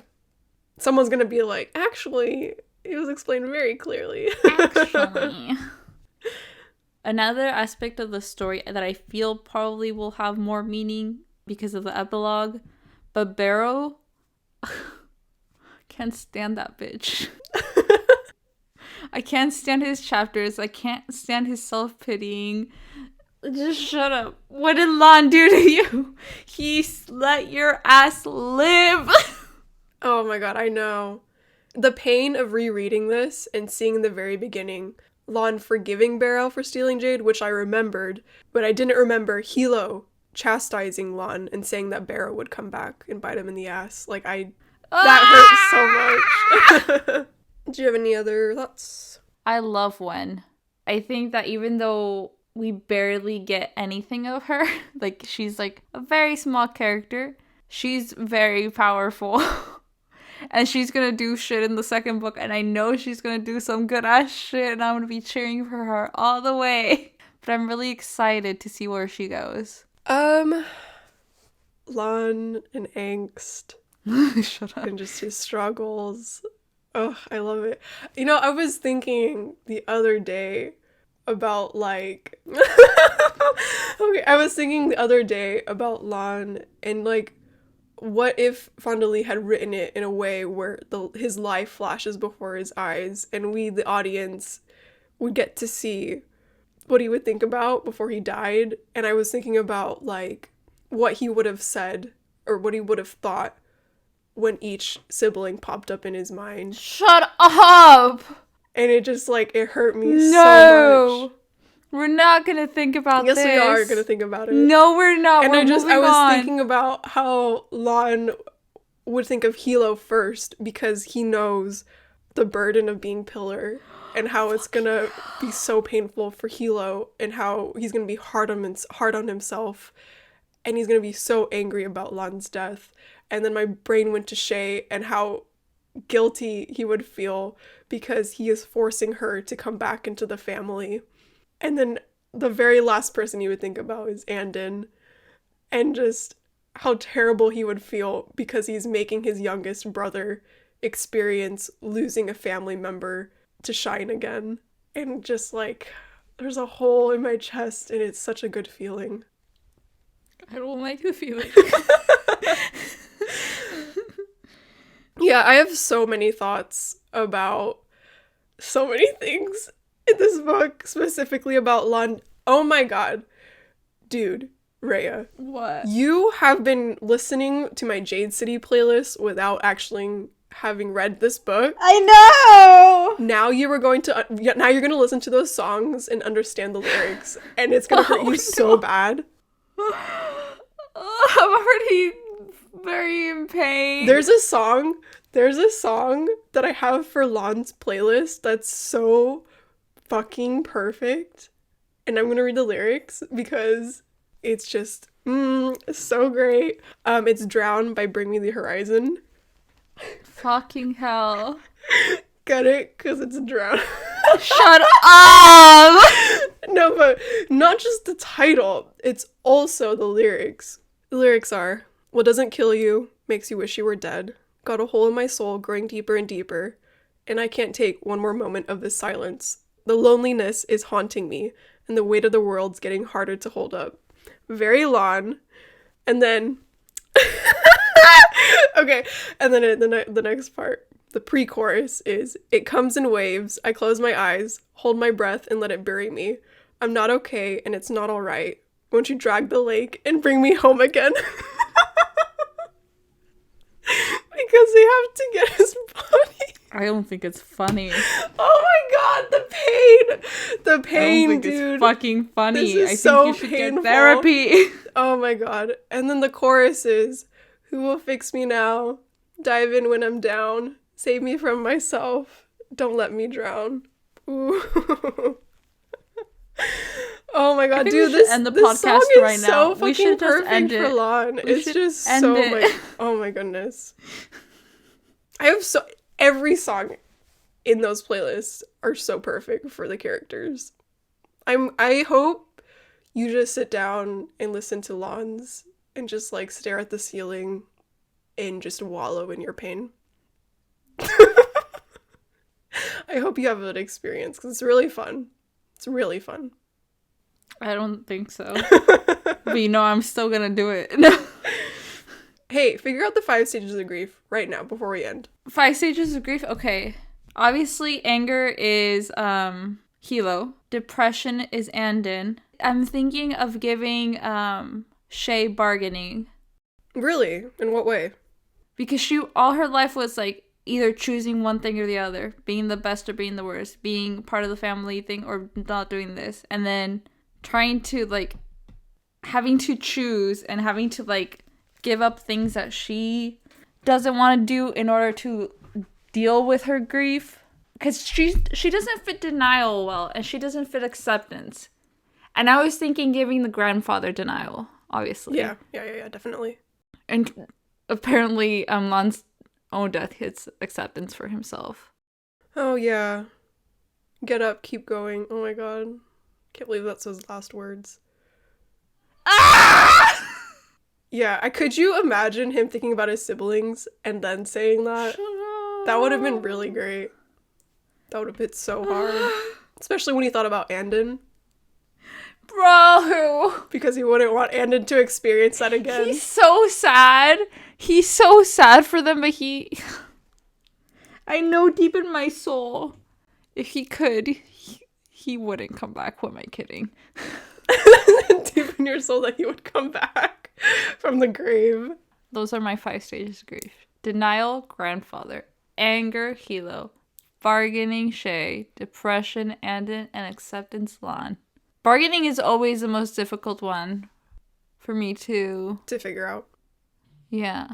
Someone's gonna be like, actually, it was explained very clearly. Actually. Another aspect of the story that I feel probably will have more meaning because of the epilogue, but Barrow can't stand that bitch. I can't stand his chapters. I can't stand his self-pitying. Just shut up. What did Lan do to you? He let your ass live. Oh my god, I know. The pain of rereading this and seeing the very beginning, Lan forgiving Barrow for stealing Jade, which I remembered, but I didn't remember Hilo chastising Lan and saying that Barrow would come back and bite him in the ass. Like, that hurt so much. Do you have any other thoughts? I love Wen. I think that even though we barely get anything of her, like, she's, like, a very small character, she's very powerful. And she's gonna do shit in the second book, and I know she's gonna do some good ass shit, and I'm gonna be cheering for her all the way. But I'm really excited to see where she goes. Lan and angst. Shut up. And just his struggles. Oh, I love it. You know, I was thinking the other day about, like... Okay, I was thinking the other day about Lan and, like, what if Fonda Lee had written it in a way where his life flashes before his eyes and we, the audience, would get to see what he would think about before he died. And I was thinking about, like, what he would have said or what he would have thought when each sibling popped up in his mind. Shut up! And it just, like, it hurt me No! so much. We're not gonna think about this. Yes, we are gonna think about it. No, we're not. And I was on. thinking about how Lan would think of Hilo first because he knows the burden of being Pillar and how it's gonna be so painful for Hilo and how he's gonna be hard on himself. and he's going to be so angry about Lan's death. And then my brain went to Shay and how guilty he would feel because he is forcing her to come back into the family. And then the very last person you would think about is Andon, and just how terrible he would feel because he's making his youngest brother experience losing a family member to shine again. And just like, there's a hole in my chest, and it's such a good feeling. I don't like the feeling. Yeah, I have so many thoughts about so many things in this book, specifically about Lan. Oh my god. Dude, Rhea. What? You have been listening to my Jade City playlist without actually having read this book. I know! Now you're going to listen to those songs and understand the lyrics, and it's going to hurt you so bad. I'm already very in pain. There's a song that I have for Lan's playlist that's so fucking perfect. And I'm gonna read the lyrics because it's just so great. It's Drown by Bring Me the Horizon. Fucking hell. Get it? Because it's Drown. Shut up! No, but not just the title. It's also the lyrics. The lyrics are, what doesn't kill you makes you wish you were dead. Got a hole in my soul growing deeper and deeper. And I can't take one more moment of this silence. The loneliness is haunting me. And the weight of the world's getting harder to hold up. Very Lan. And then... okay, and then the next part, the pre-chorus is, it comes in waves, I close my eyes, hold my breath, and let it bury me. I'm not okay, and it's not alright. Won't you drag the lake and bring me home again? Because they have to get his body. I don't think it's funny. Oh my god, the pain! The pain, I don't think dude. It's fucking funny. This is I so think you should painful. get therapy. Oh my god. And then the chorus is, who will fix me now? Dive in when I'm down. Save me from myself. Don't let me drown. Ooh. Oh my god, dude, this end the this podcast song is right so now. fucking We should just perfect end for it. Lan. We It's should just end so it. like, oh my goodness. I have every song in those playlists are so perfect for the characters. I hope you just sit down and listen to Lan's and just like stare at the ceiling and just wallow in your pain. I hope you have an experience because it's really fun. It's really fun. I don't think so. But you know, I'm still gonna do it. No. Hey, figure out the 5 stages of grief right now before we end. 5 stages of grief? Okay. Obviously, anger is Hilo. Depression is Andon. I'm thinking of giving Shay bargaining. Really? In what way? Because she all her life was like either choosing one thing or the other, being the best or being the worst, being part of the family thing or not doing this, and then trying to like having to choose and having to like give up things that she doesn't want to do in order to deal with her grief, because she doesn't fit denial well, and she doesn't fit acceptance. And I was thinking giving the grandfather denial, obviously. Yeah, definitely. And apparently Lan's own death hits acceptance for himself. Oh yeah. Get up, keep going. Oh my god. Can't believe that's his last words. Ah! Yeah, could you imagine him thinking about his siblings and then saying that? That would have been really great. That would have hit so hard. Especially when he thought about Andon. Bro! Because he wouldn't want Andon to experience that again. He's so sad. He's so sad for them, but I know deep in my soul, if he could, he wouldn't come back. Who am I kidding? Deep in your soul that he would come back from the grave. Those are my 5 stages of grief. Denial, grandfather. Anger, Hilo. Bargaining, Shay. Depression, Andon. And acceptance, Lan. Bargaining is always the most difficult one for me to figure out. Yeah.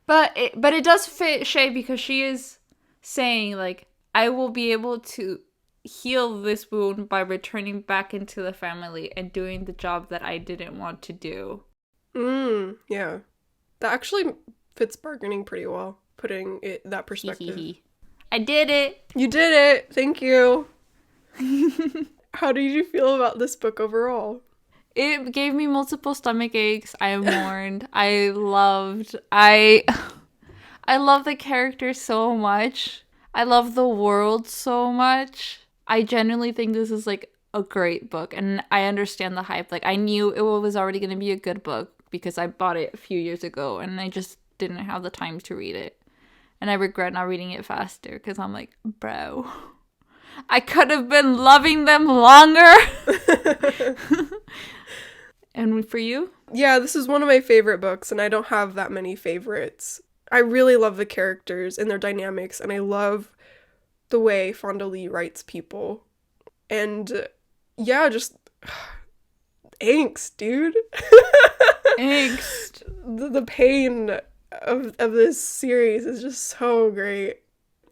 But it does fit Shay because she is saying, like, I will be able to heal this wound by returning back into the family and doing the job that I didn't want to do. Yeah. That actually fits bargaining pretty well, putting it that perspective. I did it! You did it! Thank you! How did you feel about this book overall? It gave me multiple stomach aches. I mourned. I love the characters so much. I love the world so much. I genuinely think this is like a great book, and I understand the hype. Like, I knew it was already going to be a good book because I bought it a few years ago and I just didn't have the time to read it. And I regret not reading it faster because I'm like, bro, I could have been loving them longer. And for you? Yeah, this is one of my favorite books, and I don't have that many favorites. I really love the characters and their dynamics, and I love the way Fonda Lee writes people. And yeah, just angst, dude. Angst. The pain of this series is just so great.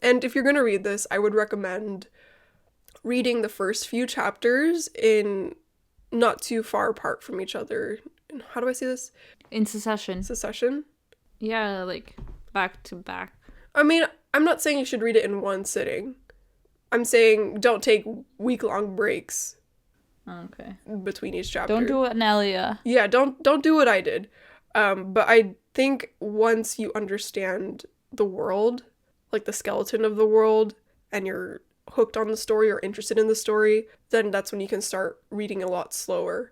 And if you're going to read this, I would recommend reading the first few chapters in not too far apart from each other. How do I say this? In succession. Succession? Yeah, like back to back. I mean, I'm not saying you should read it in one sitting. I'm saying don't take week-long breaks. Okay. Between each chapter. Don't do it in Elia. Yeah, don't do what I did. But I think once you understand the world, like the skeleton of the world, and you're hooked on the story or interested in the story, then that's when you can start reading a lot slower.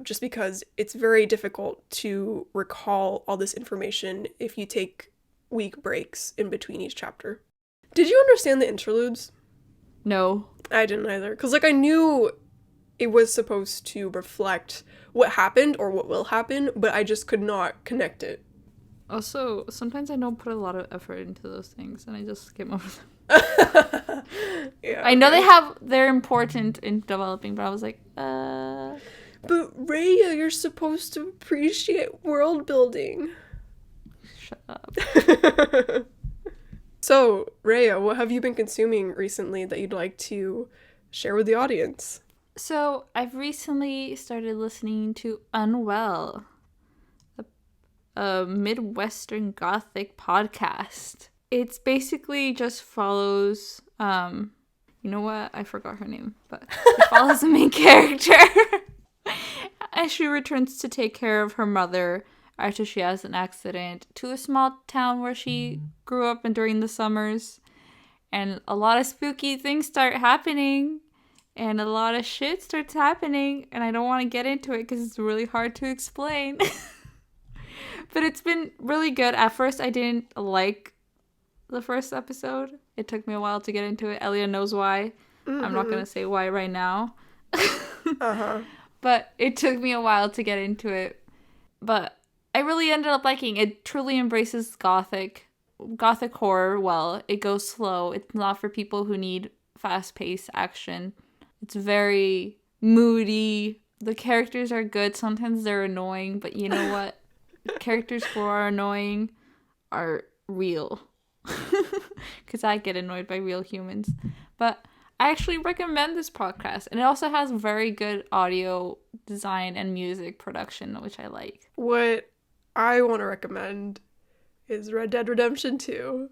Just because it's very difficult to recall all this information if you take week breaks in between each chapter. Did you understand the interludes? No. I didn't either. Because, like, I knew it was supposed to reflect what happened or what will happen, but I just could not connect it. Also, sometimes I don't put a lot of effort into those things, and I just skim over them. Yeah, I know they're important in developing, but I was like, But Rhea, you're supposed to appreciate world building. Shut up. So, Rhea, what have you been consuming recently that you'd like to share with the audience? So, I've recently started listening to Unwell, a Midwestern Gothic podcast. It's basically just follows, you know what? I forgot her name, but it follows the main character as she returns to take care of her mother after she has an accident to a small town where she grew up in during the summers. And a lot of spooky things start happening. And a lot of shit starts happening, and I don't want to get into it because it's really hard to explain. But it's been really good. At first, I didn't like the first episode. It took me a while to get into it. Elia knows why. Mm-hmm. I'm not going to say why right now. But it took me a while to get into it. But I really ended up liking it. It truly embraces gothic horror well. It goes slow. It's not for people who need fast-paced action. It's very moody. The characters are good. Sometimes they're annoying, but you know what? Characters who are annoying are real. Because I get annoyed by real humans. But I actually recommend this podcast. And it also has very good audio design and music production, which I like. What I want to recommend is Red Dead Redemption 2.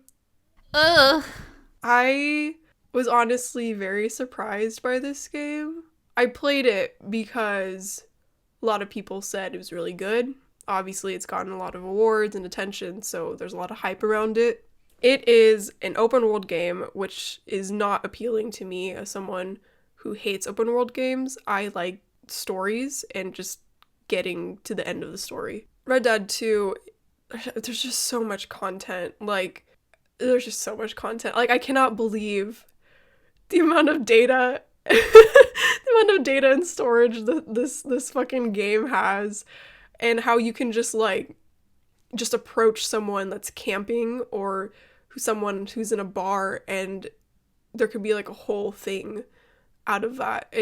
Ugh. I was honestly very surprised by this game. I played it because a lot of people said it was really good. Obviously, it's gotten a lot of awards and attention, so there's a lot of hype around it. It is an open world game, which is not appealing to me as someone who hates open world games. I like stories and just getting to the end of the story. Red Dead 2, there's just so much content. Like, there's just so much content. Like, I cannot believe the amount of data and storage that this fucking game has, and how you can just approach someone that's camping or someone who's in a bar, and there could be like a whole thing out of that.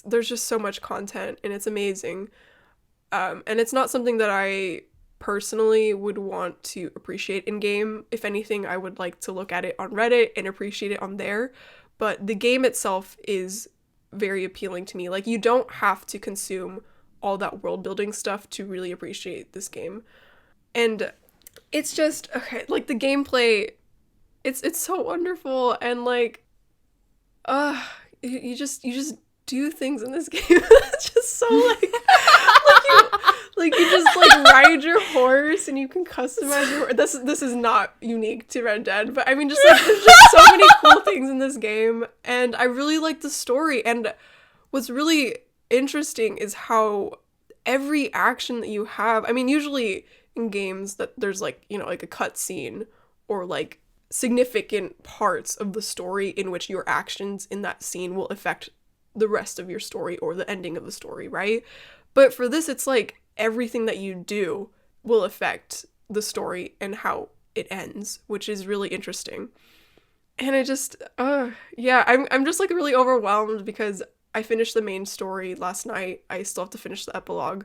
There's just so much content, and it's amazing. And it's not something that I personally would want to appreciate in game. If anything, I would like to look at it on Reddit and appreciate it on there. But the game itself is very appealing to me. Like, you don't have to consume all that world building stuff to really appreciate this game. And it's just, okay, like the gameplay, it's so wonderful, and like, you just do things in this game. It's just so like you just like ride your horse and you can customize your this is not unique to Red Dead, but I mean, just like there's just so many cool things in this game, and I really like the story. And what's really interesting is how every action that you have, I mean, usually in games that there's like, you know, like a cutscene or like significant parts of the story in which your actions in that scene will affect the rest of your story or the ending of the story, right? But for this, it's like everything that you do will affect the story and how it ends, which is really interesting. And I just, yeah, I'm just like really overwhelmed because I finished the main story last night. I still have to finish the epilogue,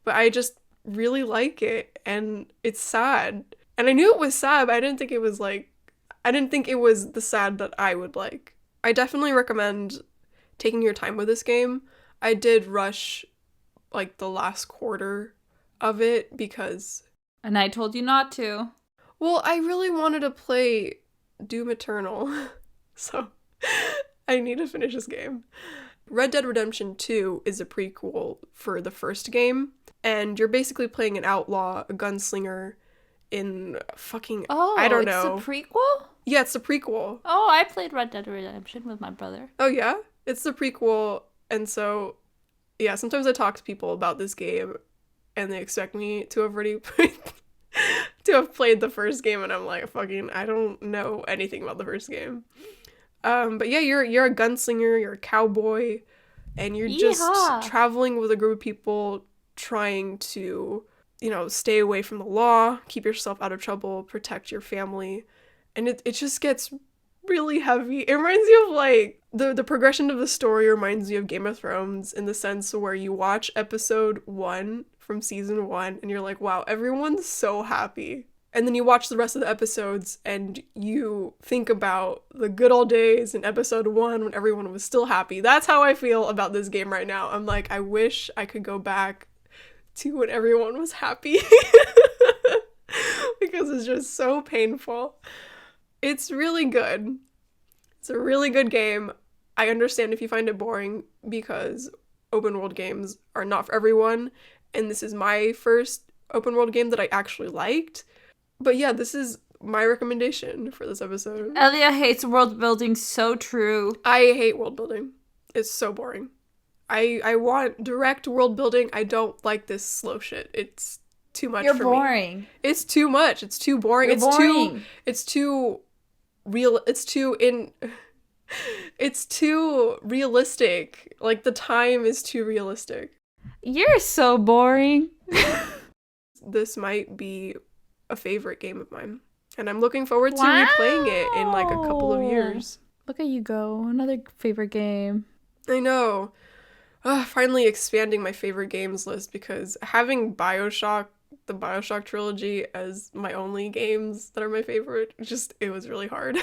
but I just really like it, and it's sad. And I knew it was sad, but I didn't think it was the sad that I would like. I definitely recommend taking your time with this game. I did rush like the last quarter of it because... And I told you not to. Well, I really wanted to play Doom Eternal, so I need to finish this game. Red Dead Redemption 2 is a prequel for the first game, and you're basically playing an outlaw, a gunslinger in fucking... I don't know. It's a prequel? Yeah, it's a prequel. Oh, I played Red Dead Redemption with my brother. Oh, yeah? It's the prequel, and so, yeah, sometimes I talk to people about this game, and they expect me to have already played the first game, and I'm like, fucking, I don't know anything about the first game. But yeah, you're a gunslinger, you're a cowboy, and you're just traveling with a group of people trying to, you know, stay away from the law, keep yourself out of trouble, protect your family, and it just gets really heavy. It reminds you of like the progression of the story reminds you of Game of Thrones in the sense where you watch episode 1 from season 1 and you're like, wow, everyone's so happy. And then you watch the rest of the episodes and you think about the good old days in episode 1 when everyone was still happy. That's how I feel about this game right now. I'm like, I wish I could go back to when everyone was happy. Because it's just so painful. It's really good. It's a really good game. I understand if you find it boring because open world games are not for everyone. And this is my first open world game that I actually liked. But yeah, this is my recommendation for this episode. Elia hates world building, so true. I hate world building. It's so boring. I want direct world building. I don't like this slow shit. It's too much for me. You're boring. It's too much. It's too boring. It's too real. It's too realistic. Like the time is too realistic. You're so boring. This might be a favorite game of mine, and I'm looking forward to replaying it in like a couple of years. Look at you go. Another favorite game. I know. Finally expanding my favorite games list, because having the Bioshock trilogy as my only games that are my favorite, it was really hard.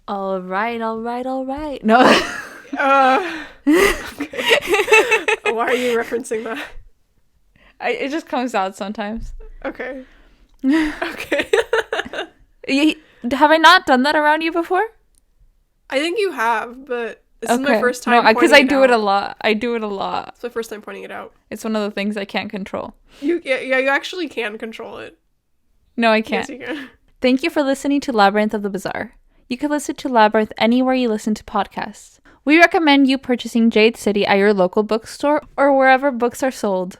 All right. No. Okay. Why are you referencing that? It just comes out sometimes. Okay. Okay. Have I not done that around you before? I think you have, but this is my first time. No, because I do it a lot. It's my first time pointing it out. It's one of the things I can't control. You actually can control it. No, I can't. Yes, you can. Thank you for listening to Labyrinth of the Bazaar. You can listen to Labyrinth anywhere you listen to podcasts. We recommend you purchasing Jade City at your local bookstore or wherever books are sold.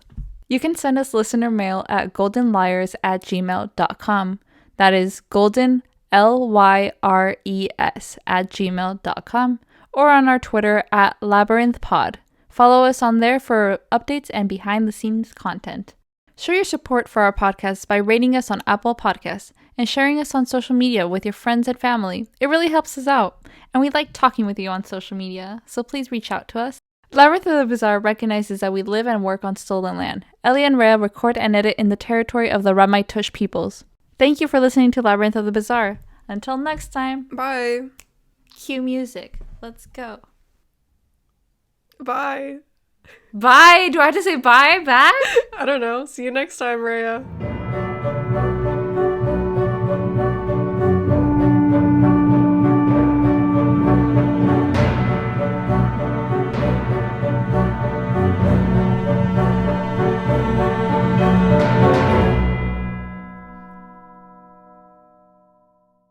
You can send us listener mail at goldenlyres@gmail.com. That is golden, LYRES @gmail.com, or on our Twitter at labyrinthpod. Follow us on there for updates and behind-the-scenes content. Show your support for our podcast by rating us on Apple Podcasts and sharing us on social media with your friends and family. It really helps us out, and we like talking with you on social media, so please reach out to us. Labyrinth of the Bazaar recognizes that we live and work on stolen land. Elia and Rhea record and edit in the territory of the Ramaytush peoples. Thank you for listening to Labyrinth of the Bazaar. Until next time. Bye. Cue music. Let's go. Bye. Bye. Do I have to say bye back? I don't know. See you next time, Rhea.